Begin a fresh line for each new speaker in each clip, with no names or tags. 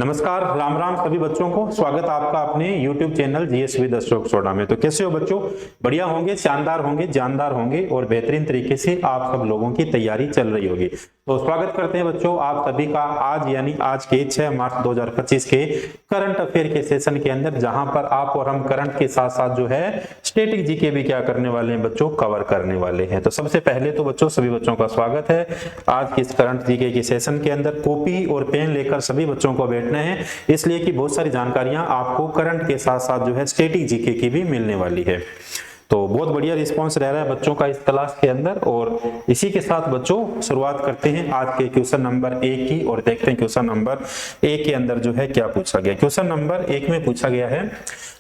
नमस्कार, राम राम सभी बच्चों को। स्वागत आपका अपने YouTube channel GS with Ashok soda में। तो कैसे हो बच्चों? बढ़िया होंगे, शानदार होंगे, जानदार होंगे और बेहतरीन तरीके से आप सब लोगों की तैयारी चल रही होगी। तो स्वागत करते हैं बच्चों आप सभी का आज यानी आज के 6 मार्च 2025 के करंट अफेयर के सेशन के अंदर, जहां पर आप और हम करंट के साथ साथ जो है स्टैटिक जीके भी क्या करने वाले हैं बच्चों, कवर करने वाले हैं। तो सबसे पहले तो बच्चों सभी बच्चों का स्वागत है आज के इस करंट जीके के सेशन के अंदर। कॉपी और पेन लेकर सभी बच्चों को बैठना है, इसलिए कि बहुत सारी जानकारियां आपको करंट के साथ साथ जो है स्टैटिक जीके की भी मिलने वाली है। तो बहुत बढ़िया रिस्पांस रह रहा है बच्चों का इस क्लास के अंदर। और इसी के साथ बच्चों शुरुआत करते हैं आज के क्वेश्चन नंबर 1 की और देखते हैं क्वेश्चन नंबर 1 के अंदर जो है क्या पूछा गया। क्वेश्चन नंबर 1 में पूछा गया है,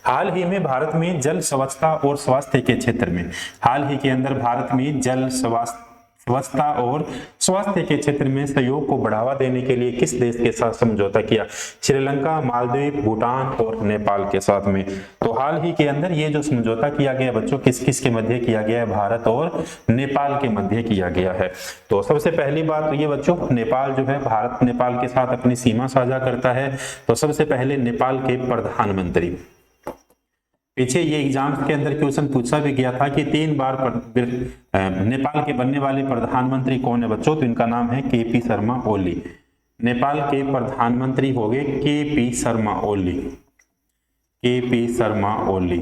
हाल ही में भारत में जल स्वच्छता और स्वास्थ्य के क्षेत्र में, हाल ही के अंदर भारत में जल स्वच्छता और स्वास्थ्य के क्षेत्र में सहयोग को बढ़ावा देने के लिए किस देश के साथ समझौता किया? श्रीलंका, मालदीव, भूटान और नेपाल के साथ में। तो हाल ही के अंदर ये जो समझौता किया गया बच्चों किस किस के मध्य किया गया है? भारत और नेपाल के मध्य किया गया है। तो सबसे पहली बात तो ये बच्चों, नेपाल जो है भारत नेपाल के साथ अपनी सीमा साझा करता है। तो सबसे पहले नेपाल के प्रधानमंत्री, पीछे ये एग्जाम के अंदर क्वेश्चन पूछा भी गया था कि 3 बार नेपाल के बनने वाले प्रधानमंत्री कौन है बच्चों? तो इनका नाम है केपी शर्मा ओली। नेपाल के प्रधानमंत्री हो गए KP Sharma Oli. KP Sharma Oli,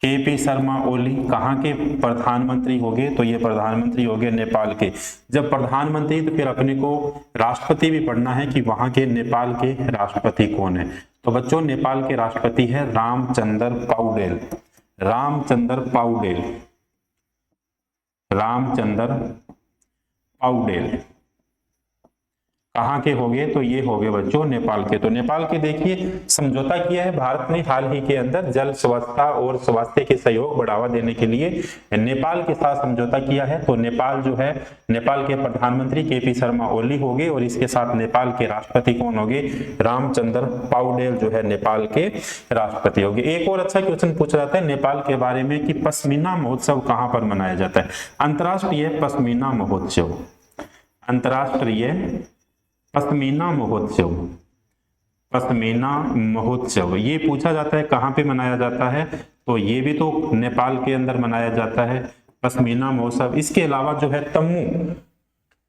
KP Sharma Oli कहाँ के प्रधानमंत्री हो गए? तो ये प्रधानमंत्री हो गए नेपाल के। जब प्रधानमंत्री तो फिर अपने को राष्ट्रपति भी पढ़ना है कि वहां के नेपाल के राष्ट्रपति कौन है। तो बच्चों नेपाल के राष्ट्रपति है रामचंद्र पौडेल। रामचंद्र पौडेल, रामचंद्र पौडेल कहाँ के हो गए? तो ये हो गए बच्चों नेपाल के। तो नेपाल के देखिए समझौता किया है भारत ने हाल ही के अंदर जल स्वच्छता और स्वास्थ्य के सहयोग बढ़ावा देने के लिए नेपाल के साथ समझौता किया है। तो नेपाल जो है, नेपाल के प्रधानमंत्री केपी शर्मा ओली हो गए और इसके साथ नेपाल के राष्ट्रपति कौन हो गए? रामचंद्र पौडेल जो है नेपाल के राष्ट्रपति हो गए। एक और अच्छा क्वेश्चन पूछा जाता है नेपाल के बारे में कि पश्मीना महोत्सव कहाँ पर मनाया जाता है? अंतर्राष्ट्रीय पश्मीना महोत्सव, अंतर्राष्ट्रीय पश्मीना महोत्सव, पश्मीना महोत्सव ये पूछा जाता है कहाँ पे मनाया जाता है? तो ये भी तो नेपाल के अंदर मनाया जाता है पश्मीना महोत्सव। इसके अलावा जो है तमु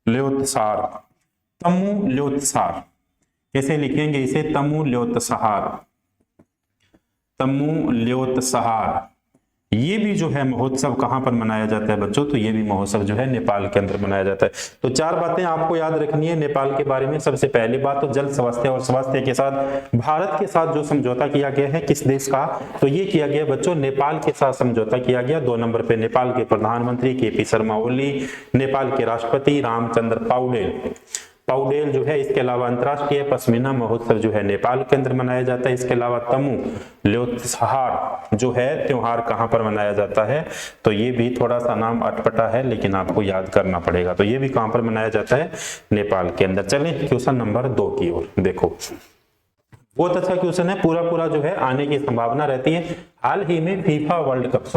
ल्योत्सार, तमु ल्योत्सार कैसे लिखेंगे इसे? तमु ल्योत्सार, तमु ल्योत्सार ये भी जो है महोत्सव कहां पर मनाया जाता है बच्चों? तो ये भी महोत्सव जो है नेपाल के अंदर मनाया जाता है। तो 4 बातें आपको याद रखनी है नेपाल के बारे में। सबसे पहली बात तो जल स्वास्थ्य और स्वास्थ्य के साथ भारत के साथ जो समझौता किया गया है किस देश का? तो ये किया गया बच्चों नेपाल के साथ समझौता किया गया। 2 नंबर पे नेपाल के प्रधानमंत्री केपी शर्मा ओली, नेपाल के राष्ट्रपति रामचंद्र पौडेल, पौडेल जो है। इसके अलावा अंतर्राष्ट्रीय पश्मीना महोत्सव जो है नेपाल के अंदर मनाया जाता है। इसके अलावा तमु ल्योत्सार जो है त्योहार कहां पर मनाया जाता है? तो ये भी थोड़ा सा नाम अटपटा है लेकिन आपको याद करना पड़ेगा। तो ये भी कहां पर मनाया जाता है? नेपाल के अंदर। चलें क्वेश्चन नंबर 2 की ओर। देखो बहुत अच्छा क्वेश्चन है, पूरा जो है आने की संभावना रहती है। हाल ही में फीफा वर्ल्ड कप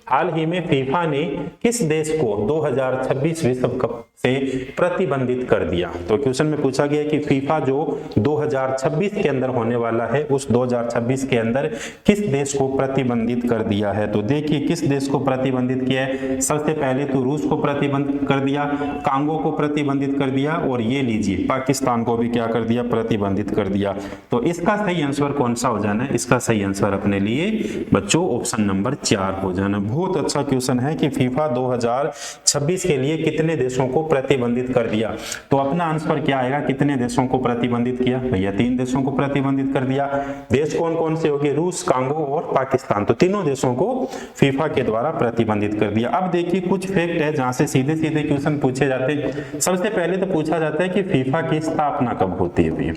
हाल ही में फीफा ने किस देश को 2026 विश्व कप से प्रतिबंधित कर दिया? तो क्वेश्चन में पूछा गया कि फीफा जो 2026 के अंदर होने वाला है उस 2026 के अंदर किस देश को प्रतिबंधित कर दिया है? तो देखिए किस देश को प्रतिबंधित किया है। सबसे पहले तो रूस को प्रतिबंधित कर दिया, कांगो को प्रतिबंधित कर दिया और ये लीजिए पाकिस्तान को भी क्या कर दिया? प्रतिबंधित कर दिया। तो इसका सही आंसर कौन सा हो जाना है? इसका सही आंसर अपने लिए बच्चों ऑप्शन नंबर 4 हो जाना। बहुत अच्छा क्वेश्चन है कि फीफा 2026 के लिए कितने देशों को प्रतिबंधित कर दिया? तो अपना आंसर क्या आएगा? कितने देशों को प्रतिबंधित किया? भैया 3 देशों को प्रतिबंधित कर दिया। देश कौन कौन से हो गए? रूस, कांगो और पाकिस्तान। तो तीनों देशों को फीफा के द्वारा प्रतिबंधित कर दिया। अब देखिए कुछ फैक्ट है जहां से सीधे सीधे क्वेश्चन पूछे जाते हैं। सबसे पहले तो पूछा जाता है कि फीफा की स्थापना कब होती है? भैया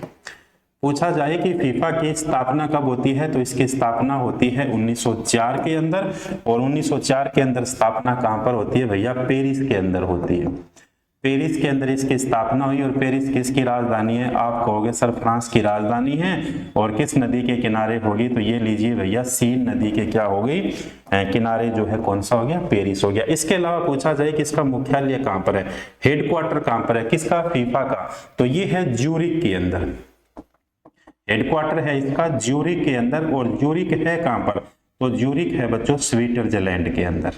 पूछा जाए कि फीफा की स्थापना कब होती है? तो इसकी स्थापना होती है 1904 के अंदर। और 1904 के अंदर स्थापना कहां पर होती है भैया? पेरिस के अंदर होती है। पेरिस के अंदर इसकी स्थापना हुई। और पेरिस किसकी राजधानी है? आप कहोगे सर फ्रांस की राजधानी है। और किस नदी के किनारे होगी? तो ये लीजिए भैया सीन नदी के क्या हो गई? किनारे जो है कौन सा हो गया? पेरिस हो गया। इसके अलावा पूछा जाए कि इसका मुख्यालय कहां पर है? हेडक्वार्टर कहां पर है? किसका? फीफा का। तो ये है ज्यूरिक के अंदर। हेडक्वार्टर है इसका ज्यूरिक के अंदर, और ज्यूरिक है कहां पर, तो ज्यूरिक है बच्चों स्विट्जरलैंड के अंदर।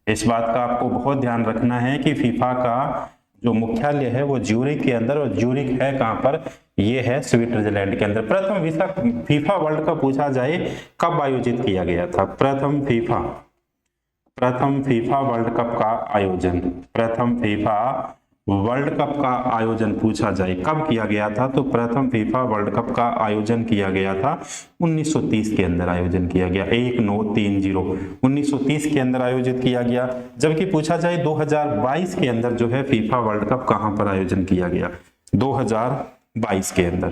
इस बात का आपको बहुत ध्यान रखना है कि फीफा का जो मुख्यालय है वो ज्यूरिक के अंदर, और ज्यूरिक है कहां पर, ये है स्विट्जरलैंड के अंदर। प्रथम फीफा वर्ल्ड कप पूछा जाए कब आयोजित किया गया था, प्रथम फीफा वर्ल्ड कप का आयोजन, प्रथम फीफा वर्ल्ड कप का आयोजन पूछा जाए कब किया गया था, तो प्रथम फीफा वर्ल्ड कप का आयोजन किया गया था 1930 के अंदर आयोजन किया गया, 1930 1930 के अंदर आयोजित किया गया। जबकि पूछा जाए 2022 के अंदर जो है फीफा वर्ल्ड कप कहां पर आयोजन किया गया, 2022 के अंदर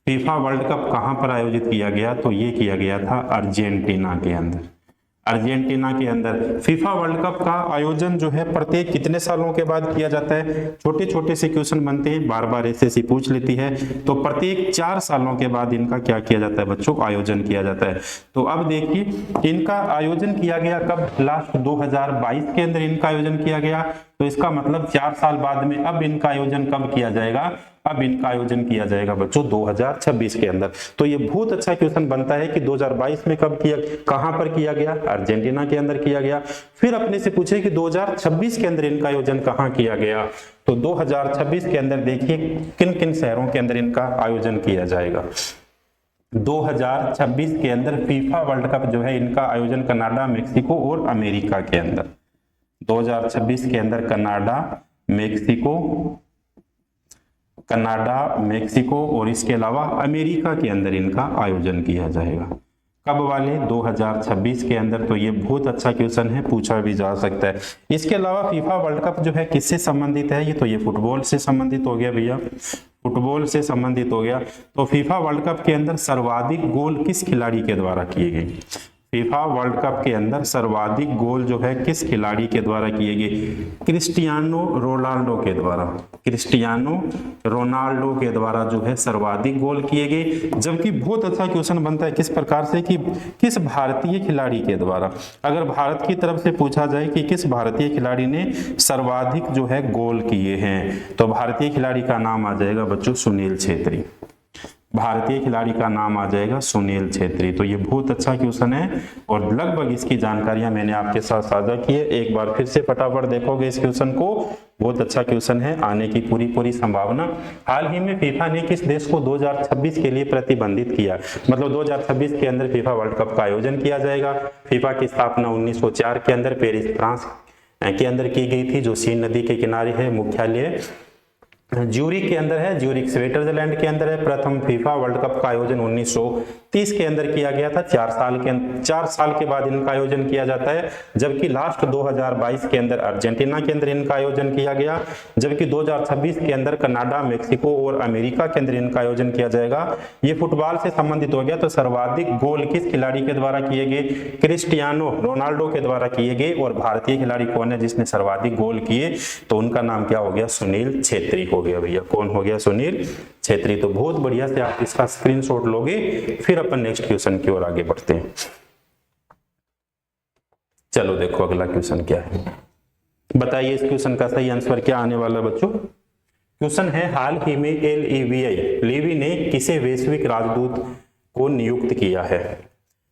फीफा वर्ल्ड कप कहां पर आयोजित किया गया, तो ये किया गया था अर्जेंटीना के अंदर, अर्जेंटीना के अंदर। फीफा वर्ल्ड कप का आयोजन जो है प्रत्येक कितने सालों के बाद किया जाता है, छोटे छोटे से क्वेश्चन बनते हैं, बार बार एसएससी पूछ लेती है, तो प्रत्येक 4 सालों के बाद इनका क्या किया जाता है बच्चों, आयोजन किया जाता है। तो अब देखिए इनका आयोजन किया गया कब, लास्ट 2022 के अंदर इनका आयोजन किया गया, तो इसका मतलब 4 साल बाद में अब इनका आयोजन कब किया जाएगा, अब इनका आयोजन किया जाएगा बच्चों 2026 के अंदर। तो ये बहुत अच्छा क्वेश्चन बनता है कि 2022 में कब किया, कहां पर किया गया, अर्जेंटीना के अंदर किया गया। फिर अपने से पूछे कि 2026 के अंदर इनका आयोजन कहां किया गया, तो 2026 के अंदर देखिए किन किन शहरों के अंदर इनका आयोजन किया जाएगा। 2026 के अंदर फीफा वर्ल्ड कप जो है इनका आयोजन कनाडा, मेक्सिको और अमेरिका के अंदर, 2026 के अंदर कनाडा, मेक्सिको और इसके अलावा अमेरिका के अंदर इनका आयोजन किया जाएगा। कब वाले, 2026 के अंदर। तो ये बहुत अच्छा क्वेश्चन है, पूछा भी जा सकता है। इसके अलावा फीफा वर्ल्ड कप जो है किससे संबंधित है, ये तो ये फुटबॉल से संबंधित हो गया भैया, फुटबॉल से संबंधित हो गया। तो फीफा वर्ल्ड कप के अंदर सर्वाधिक गोल किस खिलाड़ी के द्वारा किए गए, फीफा वर्ल्ड कप के अंदर सर्वाधिक गोल जो है किस खिलाड़ी के द्वारा किए गए, क्रिस्टियानो रोनाल्डो के द्वारा, क्रिस्टियानो रोनाल्डो के द्वारा जो है सर्वाधिक गोल किए गए। जबकि बहुत अच्छा क्वेश्चन बनता है किस प्रकार से कि किस भारतीय खिलाड़ी के द्वारा, अगर भारत की तरफ से पूछा जाए कि किस भारतीय खिलाड़ी ने सर्वाधिक जो है गोल किए हैं, तो भारतीय खिलाड़ी का नाम आ जाएगा बच्चों सुनील छेत्री, भारतीय खिलाड़ी का नाम आ जाएगा सुनील छेत्री। तो ये बहुत अच्छा क्वेश्चन है और लगभग इसकी जानकारियां मैंने आपके साथ साझा की है। एक बार फिर से फटाफट देखोगे इस क्वेश्चन को, बहुत अच्छा क्वेश्चन है, आने की पूरी संभावना। हाल ही में फीफा ने किस देश को 2026 के लिए प्रतिबंधित किया, मतलब 2026 के अंदर फीफा वर्ल्ड कप का आयोजन किया जाएगा। फीफा की स्थापना 1904 के अंदर पेरिस फ्रांस के अंदर की गई थी, जो सीन नदी के किनारे है। मुख्यालय ज्यूरिक के अंदर है, ज्यूरिक स्विट्जरलैंड के अंदर है। प्रथम फीफा वर्ल्ड कप का आयोजन 1930 के अंदर किया गया था। 4 साल के बाद इनका आयोजन किया जाता है। जबकि लास्ट 2022 के अंदर अर्जेंटीना के अंदर इनका आयोजन किया गया। जबकि 2026 के अंदर कनाडा, मेक्सिको और अमेरिका के अंदर इनका आयोजन किया जाएगा। ये फुटबॉल से संबंधित हो गया। तो सर्वाधिक गोल किस खिलाड़ी के द्वारा किए गए, क्रिस्टियानो रोनाल्डो के द्वारा किए गए। और भारतीय खिलाड़ी कौन है जिसने सर्वाधिक गोल किए, तो उनका नाम क्या हो गया, सुनील छेत्री हो गया भैया। कौन हो गया, सुनील छेत्री। तो बहुत बढ़िया से आप इसका स्क्रीनशॉट लोगे, फिर अपन नेक्स्ट क्वेश्चन की ओर आगे बढ़ते हैं। चलो देखो अगला क्वेश्चन क्या है, बताइए इस क्वेश्चन का सही आंसर क्या आने वाला बच्चों। क्वेश्चन है, हाल ही में लीवी ने किसे वैश्विक राजदूत को नियुक्त किया है।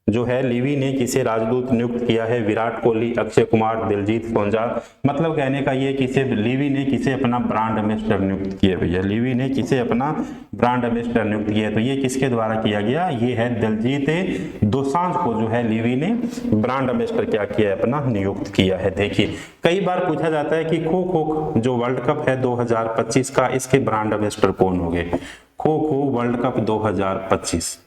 जो है लीवी ने किसे राजदूत नियुक्त किया है, विराट कोहली, अक्षय कुमार, दिलजीत दोसांझ। मतलब कहने का ये किसे लीवी ने किसे अपना ब्रांड एम्बेसडर नियुक्त किया भैया, लीवी ने किसे अपना ब्रांड एम्बेसडर नियुक्त किया। तो ये किसके द्वारा किया गया, ये है दिलजीत दोसांझ को जो है लीवी ने ब्रांड एम्बेसडर क्या किया है, अपना नियुक्त किया है। देखिए कई बार पूछा जाता है कि खो खो जो वर्ल्ड कप है 2025 का, इसके ब्रांड एम्बेसडर कौन हो गए। Kho kho world cup 2025,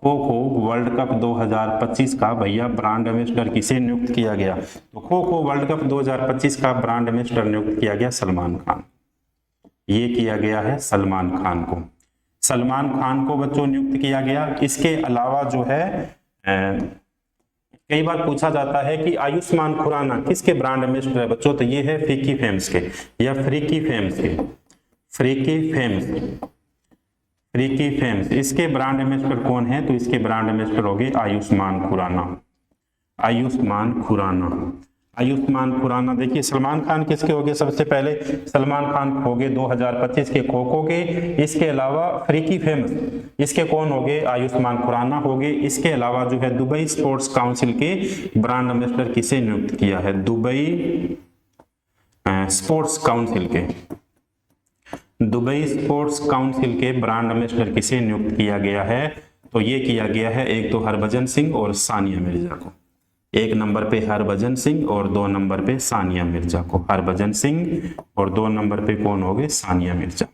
kho kho world cup 2025 का भैया ब्रांड एम्बेसडर किसे नियुक्त किया गया। तो खो खो वर्ल्ड कप 2025 का ब्रांड एम्बेसडर नियुक्त किया गया सलमान खान। ये किया गया है सलमान खान को, सलमान खान को बच्चों नियुक्त किया गया। इसके अलावा जो है कई बार पूछा जाता है कि आयुष्मान खुराना किसके ब्रांड एम्बेसडर है बच्चों। तो ये है फ्रीकी फेम्स के, या फ्रीकी फेम्स के, फ्रीकी फेम्स। इसके ब्रांड एम्बेसडर कौन है, तो इसके ब्रांड एम्बेसडर हो गए आयुष्मान खुराना। आयुष्मान खुराना, आयुष्मान खुराना। देखिए सलमान खान किसके हो गए सबसे पहले, सलमान खान हो गए 2025 के खो खो के। इसके अलावा फ्रीकी फेमस, इसके कौन हो गए, आयुष्मान खुराना हो गए। इसके अलावा जो है दुबई स्पोर्ट्स काउंसिल के ब्रांड एम्बेसडर किसे नियुक्त किया है, दुबई स्पोर्ट्स काउंसिल के, दुबई स्पोर्ट्स काउंसिल के ब्रांड एम्बेसडर किसे नियुक्त किया गया है, तो ये किया गया है एक तो हरभजन सिंह और सानिया मिर्जा को। एक नंबर पे हरभजन सिंह और 2 नंबर पे सानिया मिर्जा को, हरभजन सिंह और 2 नंबर पे कौन हो गए, सानिया मिर्जा,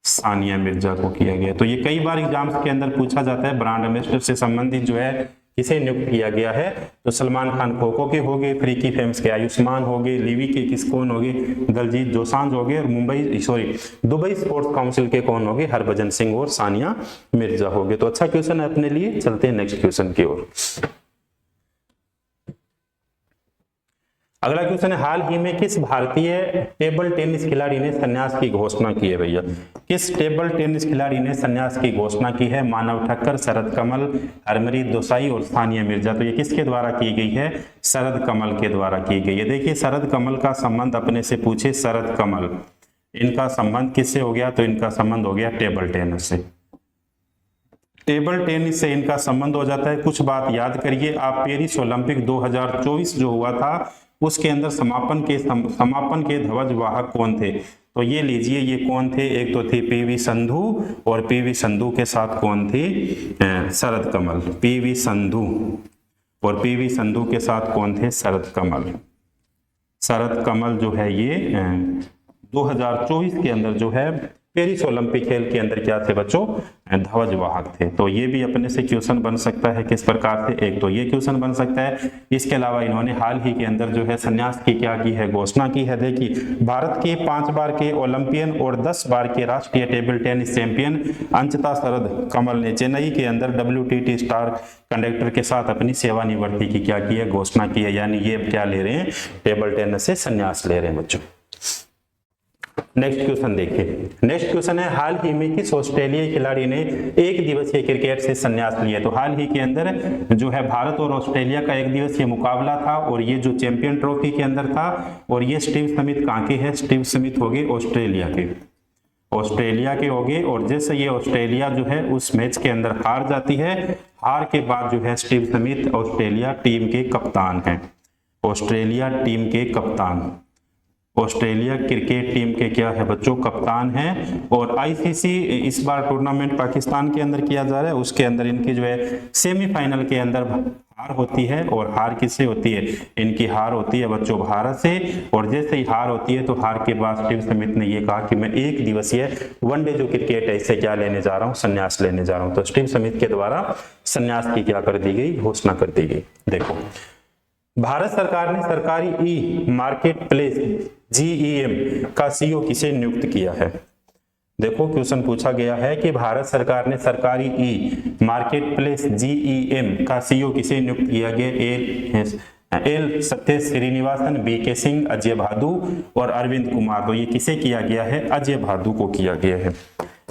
सानिया मिर्जा को किया गया। तो ये कई बार एग्जाम्स के अंदर पूछा जाता है, ब्रांड एम्बेसडर से संबंधित जो है किसे नियुक्त किया गया है, तो सलमान खान खो खो के हो गए, फ्रीकी फेम्स के आयुष्मान हो गए, लीवी के किस कौन हो गए, दलजीत दोसांझ हो गए, और दुबई स्पोर्ट्स काउंसिल के कौन हो गए, हरभजन सिंह और सानिया मिर्जा हो गए। तो अच्छा क्वेश्चन है अपने लिए। चलते हैं नेक्स्ट क्वेश्चन की ओर। अगला क्वेश्चन है, हाल ही में किस भारतीय टेबल टेनिस खिलाड़ी ने संन्यास की घोषणा की है भैया, किस टेबल टेनिस खिलाड़ी ने संन्यास की घोषणा की है, मानव ठक्कर, शरद कमल, हरमनप्रीत देसाई और सानिया मिर्जा। तो ये किसके द्वारा की गई है, शरद कमल के द्वारा की गई है। देखिए शरद कमल का संबंध अपने से पूछे, शरद कमल इनका संबंध किससे हो गया, तो इनका संबंध हो गया टेबल टेनिस से, टेबल टेनिस से इनका संबंध हो जाता है। कुछ बात याद करिए आप, पेरिस ओलंपिक 2024 जो हुआ था उसके अंदर समापन के ध्वज वाहक कौन थे, तो ये लीजिए ये कौन थे, एक तो थी पीवी संधू और पीवी संधू के साथ कौन थी, शरद कमल, पीवी संधू और पीवी संधू के साथ कौन थे, शरद कमल। शरद कमल जो है ये 2024 के अंदर जो है पेरिस ओलंपिक खेल के अंदर क्या थे बच्चों, ध्वज वाहक थे। तो ये भी अपने से क्वेश्चन बन सकता है किस प्रकार से, एक तो ये क्वेश्चन बन सकता है। इसके अलावा इन्होंने हाल ही के अंदर जो है संन्यास की क्या की है, घोषणा की है। देखिए भारत के 5 बार के ओलंपियन और 10 बार के राष्ट्रीय टेबल टेनिस चैंपियन अंचिता शरद कमल ने चेन्नई के अंदर WTT स्टार कंडक्टर के साथ अपनी सेवानिवृत्ति की क्या की है, घोषणा की है। यानी ये क्या ले रहे हैं, टेबल टेनिस से संन्यास ले रहे हैं बच्चों। नेक्स्ट क्वेश्चन देखिए, नेक्स्ट क्वेश्चन है, हाल ही में किस ऑस्ट्रेलियाई खिलाड़ी ने एक दिवसीय क्रिकेट से संन्यास लिया। तो हाल ही के अंदर जो है भारत और ऑस्ट्रेलिया का एक दिवसीय मुकाबला था और ये जो चैंपियन ट्रॉफी के अंदर था, और ये स्टीव स्मिथ कहाँ के हैं, स्टीव स्मिथ हो गए ऑस्ट्रेलिया के, ऑस्ट्रेलिया के हो गए। और जैसे ये ऑस्ट्रेलिया जो है उस मैच के अंदर हार जाती है, हार के बाद जो है स्टीव स्मिथ ऑस्ट्रेलिया टीम के कप्तान हैं, ऑस्ट्रेलिया टीम के कप्तान, ऑस्ट्रेलिया क्रिकेट टीम के क्या है बच्चों, कप्तान हैं। और ICC इस बार टूर्नामेंट पाकिस्तान के अंदर किया जा रहा है, उसके अंदर इनकी जो है सेमीफाइनल के अंदर हार होती है। और हार किससे होती है, इनकी हार होती है बच्चों भारत से। और जैसे ही हार होती है तो हार के बाद स्टीव स्मिथ ने ये कहा कि मैं एक दिवसीय वनडे जो क्रिकेट है इससे क्या लेने जा रहा हूँ, संन्यास लेने जा रहा हूँ। तो स्टीव स्मिथ के द्वारा संन्यास की क्या कर दी गई, घोषणा कर दी गई। देखो भारत सरकार ने सरकारी ई मार्केट प्लेस GEM का CEO किसे नियुक्त किया है। देखो क्वेश्चन पूछा गया है कि भारत सरकार ने सरकारी ई मार्केट प्लेस GEM का CEO किसे नियुक्त किया गया, एल सत्य श्रीनिवासन, BK सिंह, अजय भादु और अरविंद कुमार। तो ये किसे किया गया है, अजय भादु को किया गया है।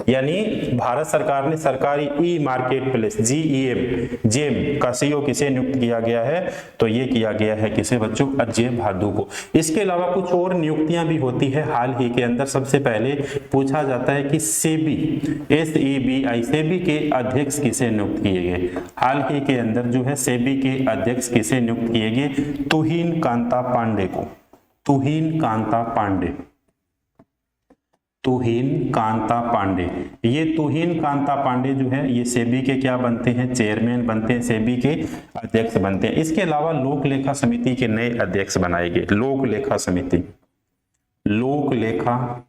यानी भारत सरकार ने सरकारी ई मार्केट प्लेस GEM का CEO किसे नियुक्त किया गया है, तो ये किया गया है किसे बच्चों, अजय भादु को। इसके अलावा कुछ और नियुक्तियां भी होती है हाल ही के अंदर। सबसे पहले पूछा जाता है कि सेबी सेबी के अध्यक्ष किसे नियुक्त किए गए। हाल ही के अंदर जो है सेबी के अध्यक्ष किसे नियुक्त किए गए, तुहिन कांता पांडे को, तुहिन कांता पांडे, तुहिन कांता पांडे। ये तुहिन कांता पांडे जो है ये सेबी के क्या बनते हैं, चेयरमैन बनते हैं, सेबी के अध्यक्ष बनते हैं। इसके अलावा लोक लेखा समिति के नए अध्यक्ष बनाए गए, लोक लेखा समिति, लोक लेखा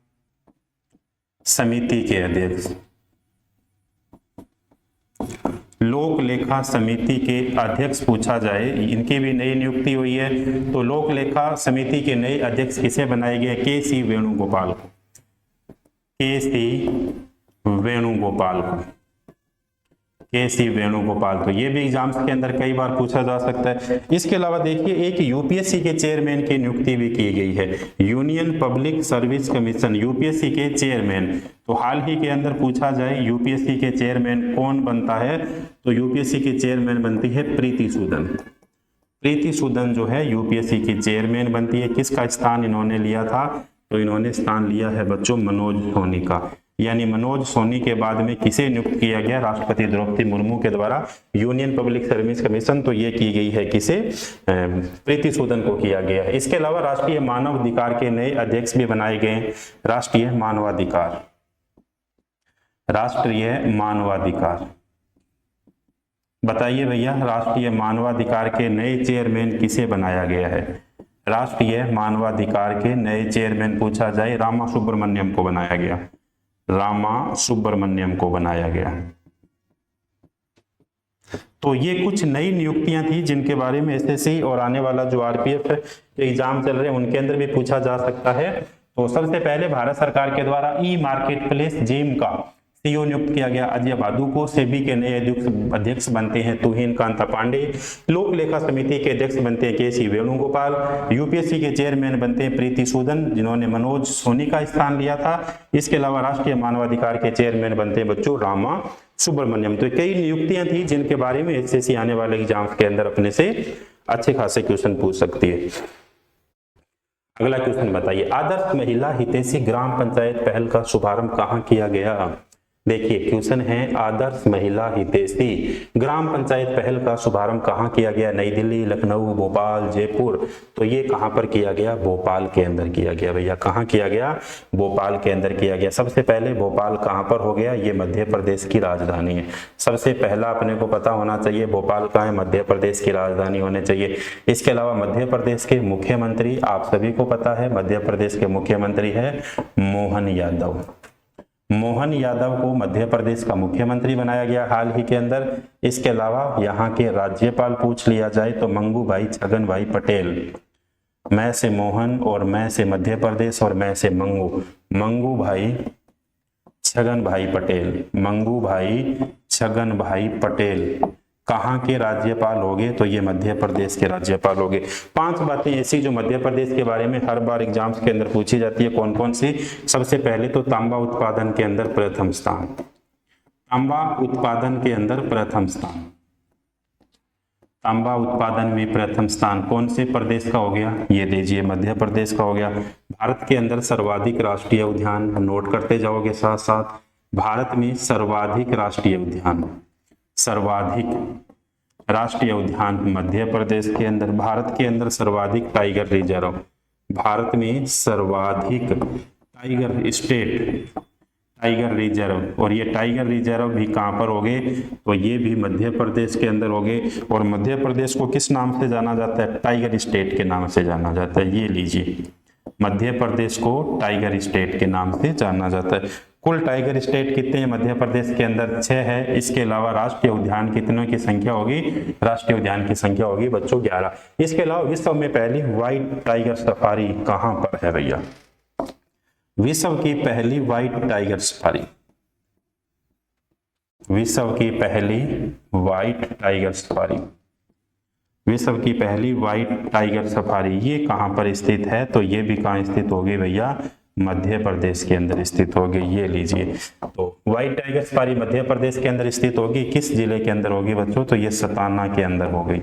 समिति के अध्यक्ष, लोक लेखा समिति के अध्यक्ष पूछा जाए, इनकी भी नई नियुक्ति हुई है। तो लोक लेखा समिति के नए अध्यक्ष किसे बनाए गए, KC वेणुगोपाल को, KC वेणुगोपाल को, KC वेणुगोपाल। तो ये भी एग्जाम्स के अंदर कई बार पूछा जा सकता है। इसके अलावा देखिए एक UPSC के चेयरमैन की नियुक्ति भी की गई है, union public service commission, UPSC के चेयरमैन। तो हाल ही के अंदर पूछा जाए UPSC के चेयरमैन कौन बनता है, तो UPSC के चेयरमैन बनती है प्रीति सूदन, प्रीति सूदन जो है यूपीएससी की चेयरमैन बनती है। किसका स्थान इन्होंने लिया था? तो इन्होंने स्थान लिया है बच्चों मनोज सोनी का। यानी मनोज सोनी के बाद में किसे नियुक्त किया गया? राष्ट्रपति द्रौपदी मुर्मू के द्वारा यूनियन पब्लिक सर्विस कमीशन, तो ये की गई है किसे? प्रीति सूदन को किया गया है। इसके अलावा राष्ट्रीय मानवाधिकार के नए अध्यक्ष भी बनाए गए। राष्ट्रीय मानवाधिकार, राष्ट्रीय मानवाधिकार, बताइए भैया, राष्ट्रीय मानवाधिकार के नए चेयरमैन किसे बनाया गया है? राष्ट्रीय मानवाधिकार के नए चेयरमैन पूछा जाए, रामा सुब्रमण्यम को बनाया गया। रामा सुब्रमण्यम को बनाया गया। तो ये कुछ नई नियुक्तियां थी जिनके बारे में एसएससी और आने वाला जो आरपीएफ एग्जाम चल रहे हैं उनके अंदर भी पूछा जा सकता है। तो सबसे पहले भारत सरकार के द्वारा ई मार्केट प्लेस जेम का सीईओ नियुक्त किया गया अजय बादू को। सेबी के नए अध्यक्ष बनते हैं तुहिन कांता पांडे। लोक लेखा समिति के अध्यक्ष बनते हैं केसी वेणुगोपाल। यूपीएससी के चेयरमैन बनते हैं प्रीति सूदन, जिन्होंने मनोज सोनी का स्थान लिया था। इसके अलावा राष्ट्रीय मानवाधिकार के चेयरमैन बनते हैं बच्चों रामा सुब्रमण्यम। तो कई नियुक्तियां थी जिनके बारे में एसएससी आने वाले एग्जाम्स के अंदर अपने से अच्छे खासे क्वेश्चन पूछ सकती है। अगला क्वेश्चन बताइए, आदर्श महिला हितैषी ग्राम पंचायत पहल का शुभारंभ कहाँ किया गया? देखिए क्वेश्चन है, आदर्श महिला हितैषी ग्राम पंचायत पहल का शुभारंभ कहाँ किया गया? नई दिल्ली, लखनऊ, भोपाल, जयपुर। तो ये कहाँ पर किया गया? भोपाल के अंदर किया गया भैया। कहाँ किया गया? भोपाल के अंदर किया गया। सबसे पहले भोपाल कहाँ पर हो गया? ये मध्य प्रदेश की राजधानी है। सबसे पहला अपने को पता होना चाहिए भोपाल कहाँ है, मध्य प्रदेश की राजधानी होने चाहिए। इसके अलावा मध्य प्रदेश के मुख्यमंत्री आप सभी को पता है, मध्य प्रदेश के मुख्यमंत्री है मोहन यादव। मोहन यादव को मध्य प्रदेश का मुख्यमंत्री बनाया गया हाल ही के अंदर। इसके अलावा यहाँ के राज्यपाल पूछ लिया जाए तो मंगू भाई छगन भाई पटेल। मैं से मोहन और मैं से मध्य प्रदेश और मैं से मंगू, मंगू भाई छगन भाई पटेल। मंगू भाई छगन भाई पटेल कहाँ के राज्यपाल होंगे? तो ये मध्य प्रदेश के राज्यपाल होंगे। 5 बातें ऐसी जो मध्य प्रदेश के बारे में हर बार एग्जाम्स के अंदर पूछी जाती है। कौन कौन सी? सबसे पहले तो तांबा उत्पादन के अंदर प्रथम स्थान। तांबा उत्पादन के अंदर प्रथम स्थान। तांबा उत्पादन में प्रथम स्थान कौन से प्रदेश का हो गया? ये लीजिए मध्य प्रदेश का हो गया। भारत के अंदर सर्वाधिक राष्ट्रीय उद्यान, नोट करते जाओगे साथ साथ। भारत में सर्वाधिक राष्ट्रीय उद्यान, सर्वाधिक राष्ट्रीय उद्यान मध्य प्रदेश के अंदर। भारत के अंदर सर्वाधिक टाइगर रिजर्व, भारत में सर्वाधिक टाइगर स्टेट, टाइगर रिजर्व। और ये टाइगर रिजर्व भी कहाँ पर होंगे? तो ये भी मध्य प्रदेश के अंदर होंगे। और मध्य प्रदेश को किस नाम से जाना जाता है? टाइगर स्टेट के नाम से जाना जाता है। ये लीजिए, मध्य प्रदेश को टाइगर स्टेट के नाम से जाना जाता है। कुल टाइगर स्टेट कितने हैं मध्य प्रदेश के अंदर? 6 है। इसके अलावा राष्ट्रीय उद्यान कितनों की संख्या होगी? राष्ट्रीय उद्यान की संख्या होगी बच्चों 11। इसके अलावा विश्व में पहली व्हाइट टाइगर सफारी कहां पर है भैया? विश्व की पहली व्हाइट टाइगर सफारी, विश्व की पहली व्हाइट टाइगर सफारी, विश्व की पहली व्हाइट टाइगर सफारी ये कहां पर स्थित है? तो ये भी कहां स्थित होगी भैया? मध्य प्रदेश के अंदर स्थित होगी। ये लीजिए, तो white tiger safari Madhya Pradesh के अंदर स्थित होगी। किस जिले के अंदर होगी बच्चों? तो ये सताना के अंदर हो गई,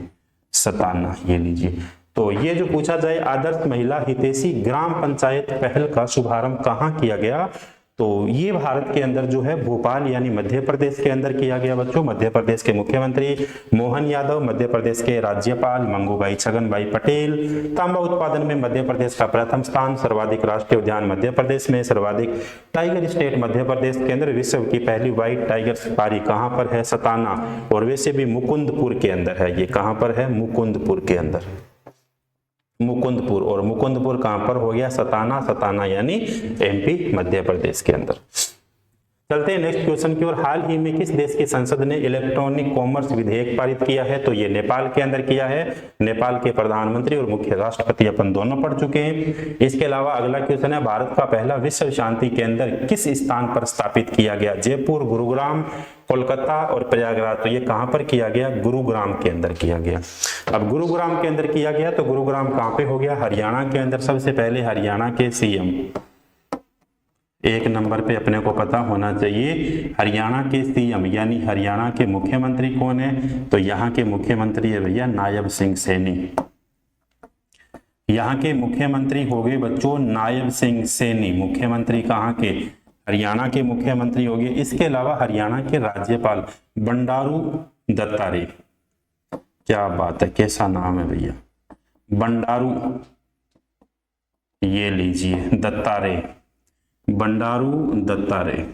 सताना। ये लीजिए, तो ये जो पूछा जाए आदर्श महिला हितैषी ग्राम पंचायत पहल का शुभारंभ कहाँ किया गया? तो ये भारत के अंदर जो है भोपाल यानी मध्य प्रदेश के अंदर किया गया बच्चों। मध्य प्रदेश के मुख्यमंत्री मोहन यादव, मध्य प्रदेश के राज्यपाल मंगू भाई छगन भाई पटेल। तांबा उत्पादन में मध्य प्रदेश का प्रथम स्थान, सर्वाधिक राष्ट्रीय उद्यान मध्य प्रदेश में, सर्वाधिक टाइगर स्टेट मध्य प्रदेश के अंदर। विश्व की पहली व्हाइट टाइगर सफारी कहाँ पर है? सताना। और वैसे भी मुकुंदपुर के अंदर है। ये कहाँ पर है? मुकुंदपुर के अंदर, मुकुंदपुर। और मुकुंदपुर कहां पर हो गया? सताना। सताना यानी एमपी मध्य प्रदेश के अंदर। चलते हैं नेक्स्ट क्वेश्चन की ओर। हाल ही में किस देश की संसद ने इलेक्ट्रॉनिक कॉमर्स विधेयक पारित किया है? तो ये नेपाल के अंदर किया है। नेपाल के प्रधानमंत्री और मुख्य राष्ट्रपति अपन दोनों पढ़ चुके हैं। इसके अलावा अगला क्वेश्चन है, भारत का पहला विश्व शांति केंद्र किस स्थान पर स्थापित किया गया? जयपुर, गुरुग्राम, कोलकाता और प्रयागराज। तो ये कहां पर किया गया? गुरुग्राम के अंदर किया गया। अब गुरुग्राम के अंदर किया गया तो गुरुग्राम कहां पे हो गया? हरियाणा के अंदर। सबसे पहले हरियाणा के सीएम एक नंबर पे अपने को पता होना चाहिए हरियाणा के सीएम यानी हरियाणा के मुख्यमंत्री कौन है, तो यहाँ के मुख्यमंत्री है भैया नायब सिंह सैनी। यहाँ के मुख्यमंत्री हो गए बच्चों नायब सिंह सैनी, मुख्यमंत्री कहाँ के, हरियाणा के मुख्यमंत्री हो गए। इसके अलावा हरियाणा के राज्यपाल बंडारू दत्तात्रेय, क्या बात है, कैसा नाम है भैया, बंडारू, ये लीजिए दत्तात्रेय, बंडारू दत्तात्रेय,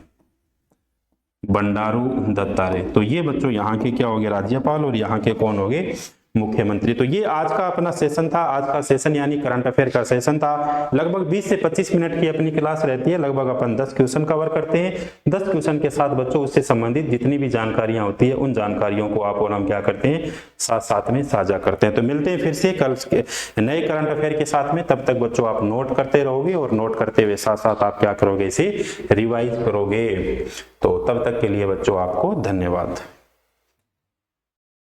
बंडारू दत्तात्रेय। तो ये बच्चों यहाँ के क्या हो गए राज्यपाल और यहाँ के कौन हो गए मुख्यमंत्री। तो ये आज का अपना सेशन था, आज का सेशन यानी करंट अफेयर का सेशन था। लगभग 20 से 25 मिनट की अपनी क्लास रहती है, लगभग अपन 10 क्वेश्चन कवर करते हैं। 10 क्वेश्चन के साथ बच्चों उससे संबंधित जितनी भी जानकारियां होती है उन जानकारियों को आप और हम क्या करते हैं साथ साथ में साझा करते हैं। तो मिलते हैं फिर से कल के नए करंट अफेयर के साथ में, तब तक बच्चों आप नोट करते रहोगे और नोट करते हुए साथ साथ आप क्या करोगे, इसे रिवाइज करोगे। तो तब तक के लिए बच्चों आपको धन्यवाद।